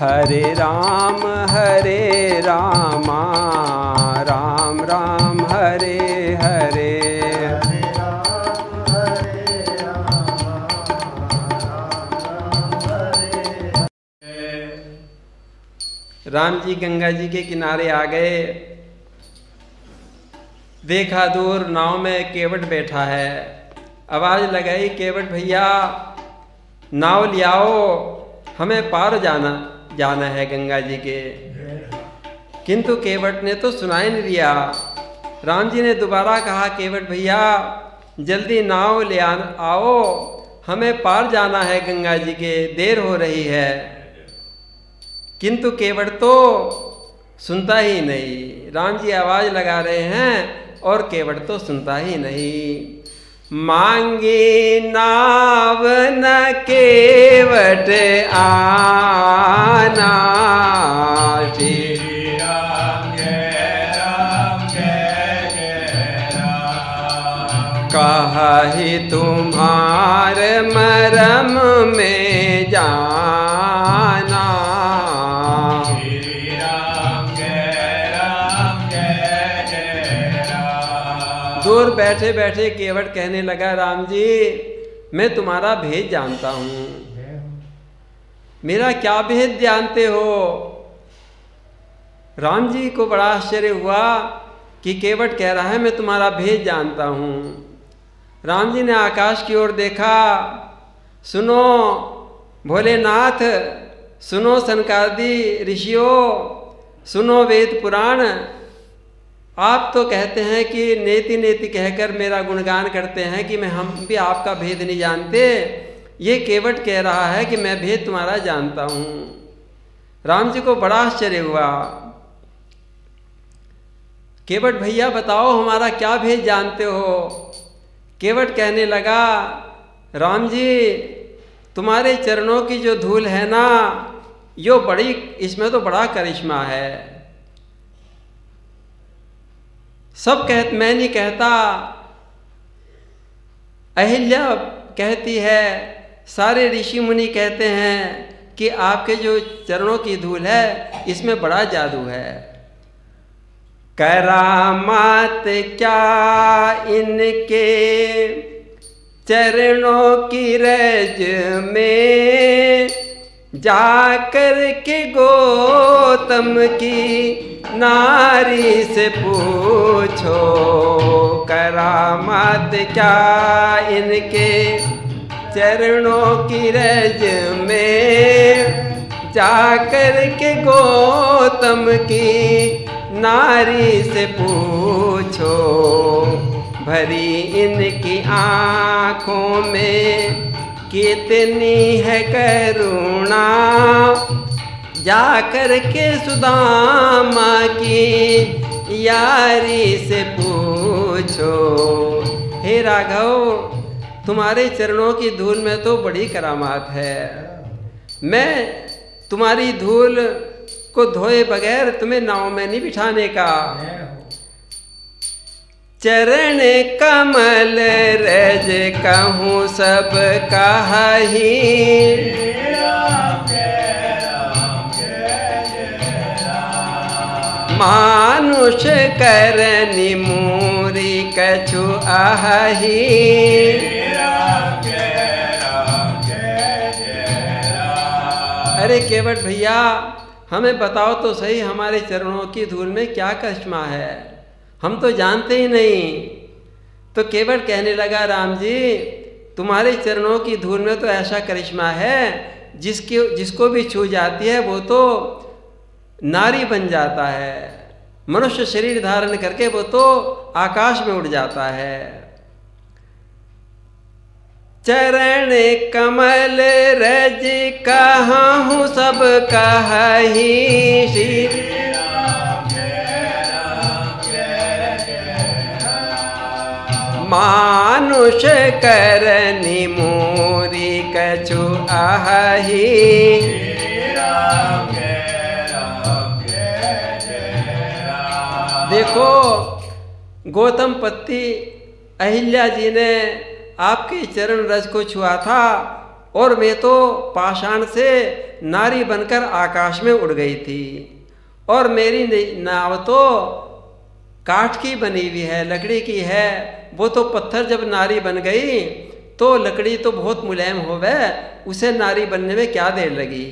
हरे राम राम राम हरे हरे। राम जी गंगा जी के किनारे आ गए। देखा दूर नाव में केवट बैठा है। आवाज़ लगाई, केवट भैया नाव ले आओ, हमें पार जाना है गंगा जी के। किंतु केवट ने तो सुनाई नहीं दिया। राम जी ने दोबारा कहा, केवट भैया जल्दी नाव ले आओ, हमें पार जाना है गंगा जी के, देर हो रही है। किंतु केवट तो सुनता ही नहीं। राम जी आवाज़ लगा रहे हैं और केवट तो सुनता ही नहीं। मांगे नाव न केवट आना, श्री राम जय राम जय जय राम। कहि तुम्हार मरम में जाना, श्री राम जय राम जय जय राम। दूर बैठे बैठे केवट कहने लगा, राम जी मैं तुम्हारा भेद जानता हूँ। मेरा क्या भेद जानते हो? राम जी को बड़ा आश्चर्य हुआ कि केवट कह रहा है मैं तुम्हारा भेद जानता हूँ। राम जी ने आकाश की ओर देखा। सुनो भोलेनाथ, सुनो सनकादि ऋषियों, सुनो वेद पुराण। आप तो कहते हैं कि नेति नेति कहकर मेरा गुणगान करते हैं कि हम भी आपका भेद नहीं जानते। ये केवट कह रहा है कि मैं भेद तुम्हारा जानता हूँ। राम जी को बड़ा आश्चर्य हुआ। केवट भैया बताओ हमारा क्या भेद जानते हो? केवट कहने लगा, राम जी तुम्हारे चरणों की जो धूल है ना, यो बड़ी, इसमें तो बड़ा करिश्मा है। सब मैं नहीं कहता, अहिल्या कहती है, सारे ऋषि मुनि कहते हैं कि आपके जो चरणों की धूल है इसमें बड़ा जादू है। करामात क्या इनके चरणों की रज में, जाकर के गौतम की नारी से पूछो। करामात क्या इनके चरणों की रज में, जाकर के गौतम की नारी से पूछो। भरी इनकी आँखों में कितनी है करुणा, जाकर के सुदामा की यारी से पूछो। हे राघव तुम्हारे चरणों की धूल में तो बड़ी करामात है। मैं तुम्हारी धूल को धोए बगैर तुम्हें नाव में नहीं बिठाने का। चरण कमल रज कहूँ सब कहि, मानुष करनि मूरी कछु आहि। अरे केवट भैया हमें बताओ तो सही, हमारे चरणों की धूल में क्या करिश्मा है, हम तो जानते ही नहीं। तो केवट कहने लगा, राम जी तुम्हारे चरणों की धूल में तो ऐसा करिश्मा है जिसको भी छू जाती है वो तो नारी बन जाता है, मनुष्य शरीर धारण करके वो तो आकाश में उड़ जाता है। चरण कमल रज कहूँ सब कहि, मानुष करनि मूरी कछु आहि। देखो गौतम पत्नी अहिल्या जी ने आपके चरण रज को छुआ था और मैं तो पाषाण से नारी बनकर आकाश में उड़ गई थी, और मेरी नाव तो काठ की बनी हुई है, लकड़ी की है। वो तो पत्थर जब नारी बन गई तो लकड़ी तो बहुत मुलायम हो गए, उसे नारी बनने में क्या देर लगी।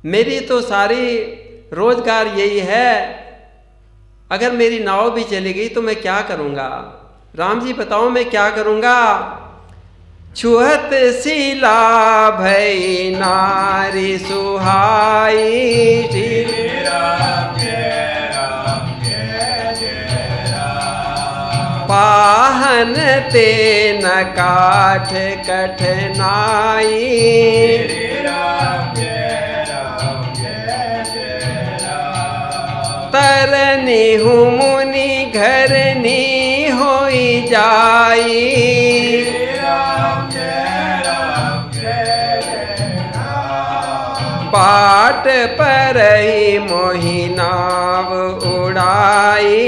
मेरी तो सारी रोजगार यही है, अगर मेरी नाव भी चली गई तो मैं क्या करूँगा। राम जी बताओ मैं क्या करूँगा। छुहत शिला भई नारी सुहाई, श्री राम जय राम जय जय राम। पाहन ते न काठ कठनाई, श्री राम जय राम जय जय राम। तरनी हूँ मुनि घरनी होई जाई, पाट पर ही मोहि नाव उड़ाई।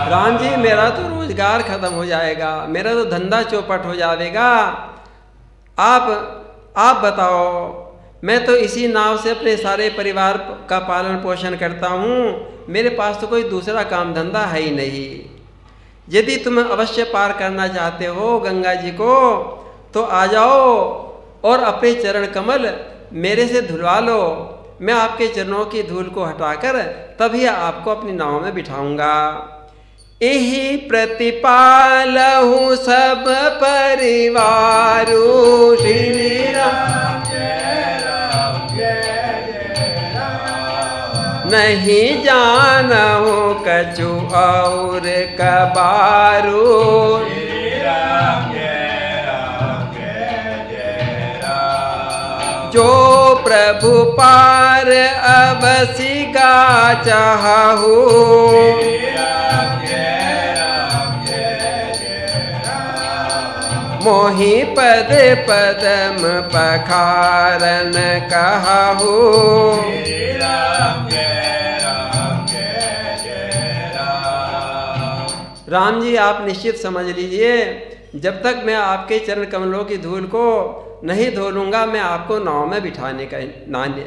राम जी मेरा तो रोजगार खत्म हो जाएगा, मेरा तो धंधा चौपट हो जाएगा। आप बताओ, मैं तो इसी नाव से अपने सारे परिवार का पालन पोषण करता हूँ, मेरे पास तो कोई दूसरा काम धंधा है ही नहीं। यदि तुम अवश्य पार करना चाहते हो गंगा जी को तो आ जाओ और अपने चरण कमल मेरे से धुलवा लो। मैं आपके चरणों की धूल को हटाकर तभी आपको अपनी नाव में बिठाऊंगा। यही प्रतिपालहु सब परिवारु, श्री राम जय राम जय जय राम। नहीं जानहु कछु और कबारू, श्री राम जय राम जय जय राम। जो प्रभु पार अवसि गा चाहु, मोहि पद पदम पखारन कहु, राम जी आप निश्चित समझ लीजिए, जब तक मैं आपके चरण कमलों की धूल को नहीं धो लूँगा मैं आपको नाव में बिठाने का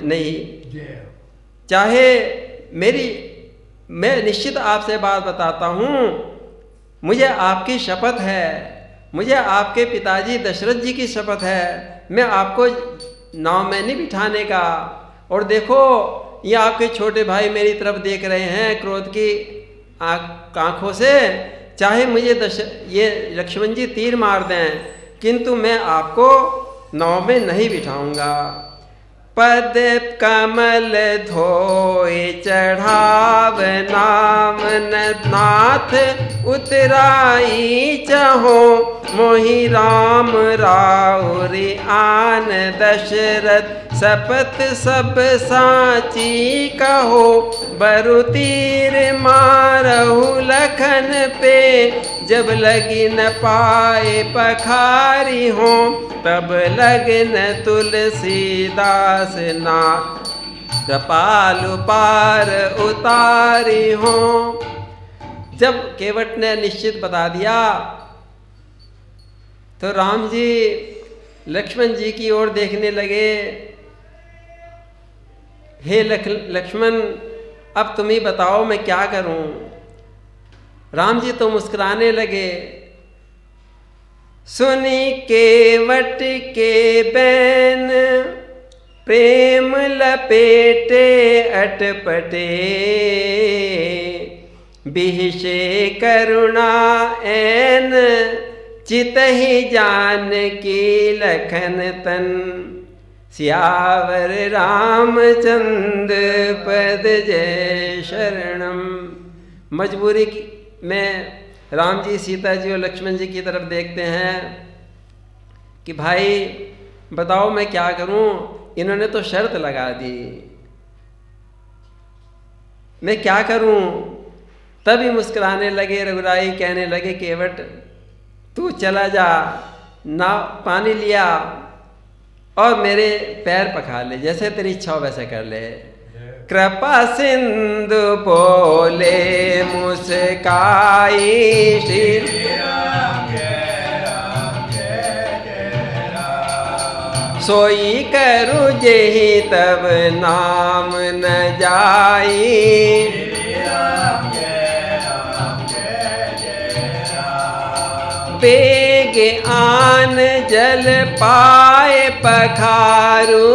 नहीं। चाहे मैं निश्चित आपसे बात बताता हूँ, मुझे आपकी शपथ है, मुझे आपके पिताजी दशरथ जी की शपथ है, मैं आपको नाव में नहीं बिठाने का। और देखो ये आपके छोटे भाई मेरी तरफ देख रहे हैं क्रोध की आँखों से, चाहे मुझे ये लक्ष्मण जी तीर मार दें किंतु मैं आपको नाव में नहीं बिठाऊंगा। पद कमल धोए चढ़ाव नाम नाथ उतराई चहो, मोहि राम राउरी आन दशरथ सपत सब साची कहो। बरु तीर मारहु लखन पे, जब लगी न पाए पखारी हो, तब लगन तुलसीदास ना कृपालु पार उतारी हो। जब केवट ने निश्चित बता दिया तो राम जी लक्ष्मण जी की ओर देखने लगे। हे लक्ष्मण अब तुम ही बताओ मैं क्या करूं। राम जी तो मुस्कुराने लगे। सुनी केवट के बैन प्रेम लपेटे अटपटे, बिहसे करुणा ऐन चितहि जान की लखन तन। सियावर रामचंद्र पद जय शरणम। मजबूरी में राम जी सीता जी और लक्ष्मण जी की तरफ देखते हैं कि भाई बताओ मैं क्या करूं। इन्होंने तो शर्त लगा दी, मैं क्या करूं। तभी मुस्कुराने लगे रघुराई, कहने लगे केवट तू चला जा, ना पानी लिया और मेरे पैर पखार ले, जैसे तेरी इच्छा हो वैसे कर ले। कृपा सिंधु बोले मुस्काई, श्री सोई करू जेहि तब नाम न जाई। बेग आन जल पाए पखारू।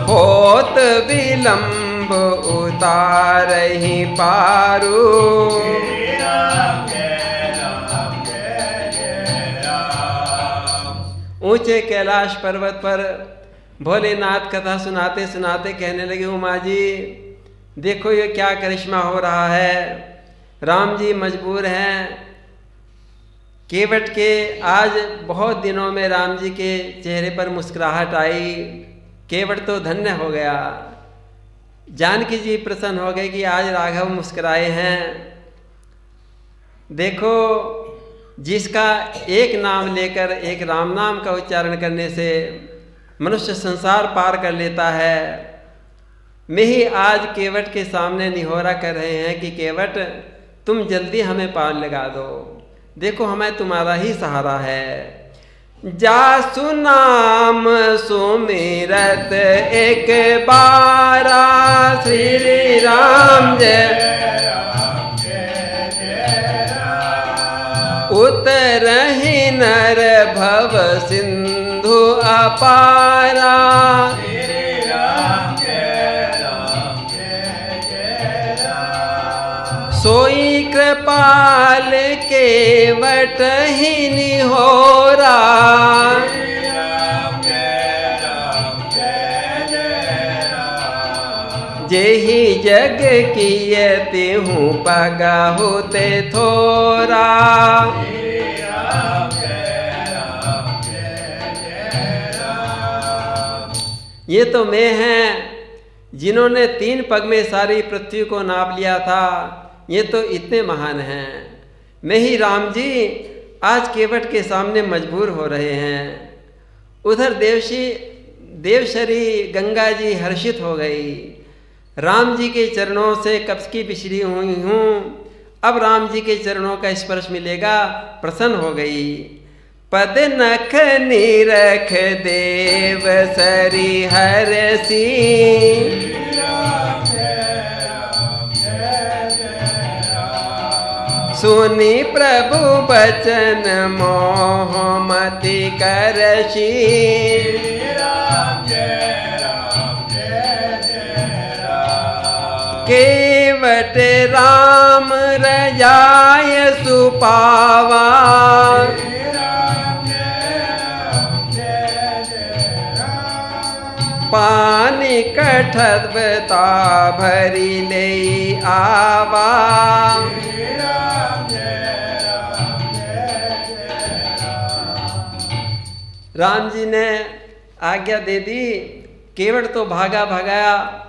होत विलंब उतारहि पारू। ऊंचे कैलाश पर्वत पर भोलेनाथ कथा सुनाते सुनाते कहने लगे, उमा जी देखो ये क्या करिश्मा हो रहा है। राम जी मजबूर हैं। केवट के आज बहुत दिनों में राम जी के चेहरे पर मुस्कुराहट आई। केवट तो धन्य हो गया। जानकी जी प्रसन्न हो गए कि आज राघव मुस्कुराए हैं। देखो जिसका एक नाम लेकर, एक राम नाम का उच्चारण करने से मनुष्य संसार पार कर लेता है। मैं ही आज केवट के सामने निहोरा कर रहे हैं कि केवट तुम जल्दी हमें पार लगा दो। देखो हमें तुम्हारा ही सहारा है। जासु नाम सुमिरत एक बारा श्री राम जय। उतरहि नर भव सिंधु अपारा। सोई कृपाल केवट ही निहोरा। जेहि जग कियति हूँ पगहु ते थोरा। ये तो मैं हैं जिन्होंने 3 पग में सारी पृथ्वी को नाप लिया था। ये तो इतने महान हैं। मैं ही राम जी आज केवट के सामने मजबूर हो रहे हैं। उधर देवशरी गंगा जी हर्षित हो गई। राम जी के चरणों से कब की बिछड़ी हुई हूँ, अब राम जी के चरणों का स्पर्श मिलेगा, प्रसन्न हो गई। पद नख निरख देव सरी हरसी। सुनी प्रभु बचन मोह मति करशी। केवट राम रजाय सुपावा। पानी कठबता भरी ले आवा। राम जी ने आज्ञा दे दी। केवट तो भागा भगाया,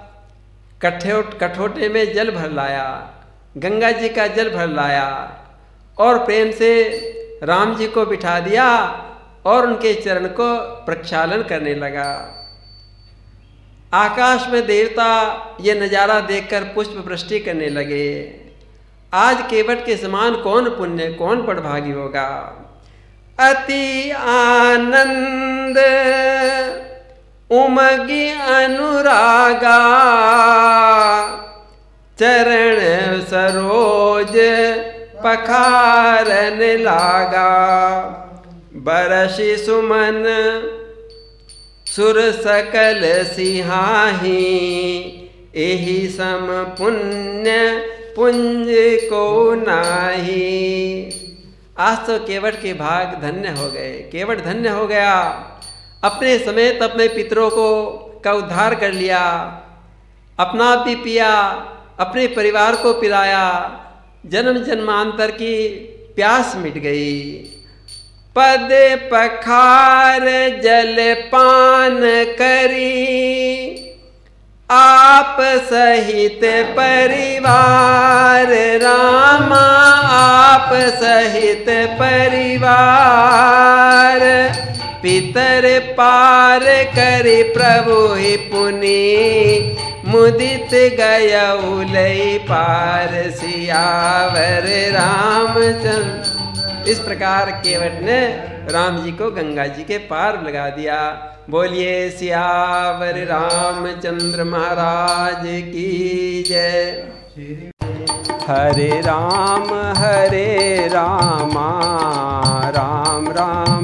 कठोटे में जल भर लाया, गंगा जी का जल भर लाया और प्रेम से राम जी को बिठा दिया और उनके चरण को प्रक्षालन करने लगा। आकाश में देवता ये नज़ारा देखकर पुष्प वृष्टि करने लगे। आज केवट के समान कौन पुण्य, कौन पड़भागी होगा। अति आनंद उमगी अनुरागा। चरण सरोज पखारन लागा। बरसि सुमन सुर सकल सिहाही। एहि सम पुण्य पुंज को नाही। आज तो केवट के भाग धन्य हो गए। केवट धन्य हो गया। अपने समेत अपने पितरों का उद्धार कर लिया, अपना भी पिया, अपने परिवार को पिलाया। जन्म जन्मांतर की प्यास मिट गई। पद पखार जल पान करी। आप सहित परिवार रामा। आप सहित परिवार। पितर पार करि प्रभु ही पुनि। मुदित गयउ लई पार सियावर रामचंद्र। इस प्रकार केवट ने राम जी को गंगा जी के पार लगा दिया। बोलिए सियावर रामचंद्र महाराज की जय। हरे रामा राम राम